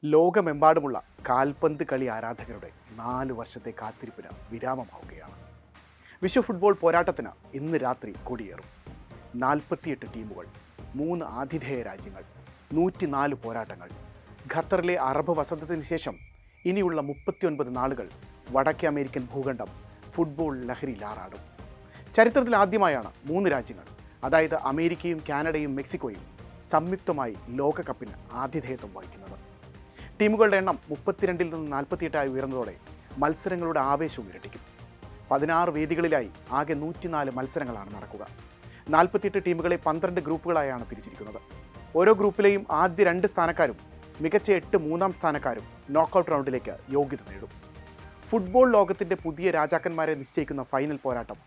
ലോകമെമ്പാടുമുള്ള കാൽപന്ത് കളി ആരാധകരുടെ 4 വർഷത്തെ കാത്തിരിപ്പിന് വിരാമമാവുകയാണ്. വിശ്വ ഫുട്ബോൾ പോരാട്ടത്തിന് ഇന്ന് രാത്രി കൊടിയേറും. 48 ടീമുകൾ, 3 ആതിഥേയ രാജ്യങ്ങൾ, 104 പോരാട്ടങ്ങൾ. ഖത്തറിലെ അറബ് വസന്തത്തിന് ശേഷം ഇനിയുള്ള 39 നാളുകൾ വടക്കേ അമേരിക്കൻ ഭൂഖണ്ഡം ഫുട്ബോൾ ലഹരിയിലാറാടും. ചരിത്രത്തിൽ ആദ്യമായാണ് 3 രാജ്യങ്ങൾ, അതായത് അമേരിക്കയും കാനഡയും മെക്സിക്കോയും സംയുക്തമായി ലോകകപ്പിന് ആതിഥേയത്വം വഹിക്കുന്നത്. ടീമുകളുടെ എണ്ണം 32 നിന്ന് 48 ഉയർന്നതോടെ മത്സരങ്ങളുടെ ആവേശവും ഇരട്ടിക്കും. 16 വേദികളിലായി ആകെ 104 മത്സരങ്ങളാണ് നടക്കുക. 48 ടീമുകളെ 12 ഗ്രൂപ്പുകളായാണ് തിരിച്ചിരിക്കുന്നത്. ഓരോ ഗ്രൂപ്പിലെയും ആദ്യ 2 സ്ഥാനക്കാരും മികച്ച 8 മൂന്നാം സ്ഥാനക്കാരും നോക്കൌട്ട് റൗണ്ടിലേക്ക് യോഗ്യത നേടും. ഫുട്ബോൾ ലോകത്തിൻ്റെ പുതിയ രാജാക്കന്മാരെ നിശ്ചയിക്കുന്ന ഫൈനൽ പോരാട്ടം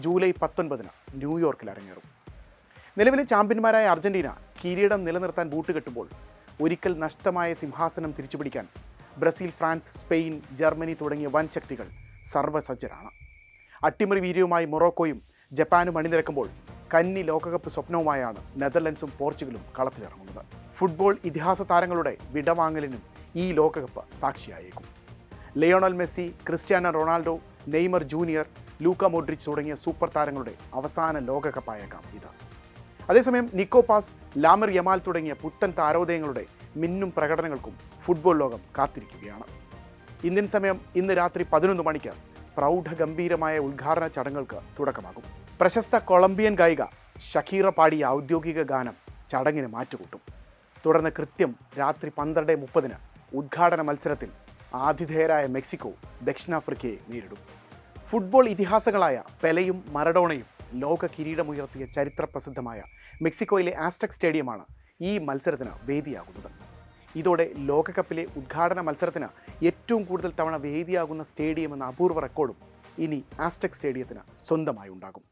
ജൂലൈ 19 ന്യൂയോർക്കിൽ അരങ്ങേറും. നിലവിലെ ചാമ്പ്യന്മാരായ അർജന്റീന കിരീടം നിലനിർത്താൻ ബൂട്ടുകെട്ടുമ്പോൾ ഒരിക്കൽ നഷ്ടമായ സിംഹാസനം തിരിച്ചുപിടിക്കാൻ ബ്രസീൽ, ഫ്രാൻസ്, സ്പെയിൻ, ജർമ്മനി തുടങ്ങിയ വൻ ശക്തികൾ സർവ്വസജ്ജരാണ്. അട്ടിമറി വീര്യവുമായി മൊറോക്കോയും ജപ്പാനും അണിനിരക്കുമ്പോൾ കന്നി ലോകകപ്പ് സ്വപ്നവുമായാണ് നെതർലൻഡ്സും പോർച്ചുഗലും കളത്തിലിറങ്ങുന്നത്. ഫുട്ബോൾ ഇതിഹാസ താരങ്ങളുടെ വിടവാങ്ങലിനും ഈ ലോകകപ്പ് സാക്ഷിയായേക്കും. Lionel Messi, Cristiano Ronaldo, Neymar junior, Luka Modric തുടങ്ങിയ സൂപ്പർ താരങ്ങളുടെ അവസാന ലോകകപ്പായേക്കാം ഇത്. അതേസമയം നിക്കോ പാസ്, ലാമർ യമാൽ തുടങ്ങിയ പുത്തൻ താരോദയങ്ങളുടെ മിന്നും പ്രകടനങ്ങൾക്കും ഫുട്ബോൾ ലോകം കാത്തിരിക്കുകയാണ്. ഇന്ത്യൻ സമയം ഇന്ന് രാത്രി 11 മണിക്ക് പ്രൗഢഗംഭീരമായ ഉദ്ഘാടന ചടങ്ങുകൾക്ക് തുടക്കമാകും. പ്രശസ്ത കൊളംബിയൻ ഗായിക ഷക്കീറ പാടിയ ഔദ്യോഗിക ഗാനം ചടങ്ങിന് മാറ്റുകൂട്ടും. തുടർന്ന് കൃത്യം രാത്രി 12:30 ഉദ്ഘാടന മത്സരത്തിൽ ആതിഥേയരായ മെക്സിക്കോ ദക്ഷിണാഫ്രിക്കയെ നേരിടും. ഫുട്ബോൾ ഇതിഹാസങ്ങളായ പെലെയും മറഡോണയും ലോക കിരീടമുയർത്തിയ ചരിത്രപ്രസിദ്ധമായ മെക്സിക്കോയിലെ ആസ്ടെക് സ്റ്റേഡിയമാണ് ഈ മത്സരത്തിന് വേദിയാകുന്നത്. ഇതോടെ ലോകകപ്പിലെ ഉദ്ഘാടന മത്സരത്തിന് ഏറ്റവും കൂടുതൽ തവണ വേദിയാകുന്ന സ്റ്റേഡിയം എന്ന അപൂർവ റെക്കോർഡും ഇനി ആസ്ടെക് സ്റ്റേഡിയത്തിന് സ്വന്തമായി ഉണ്ടാകും.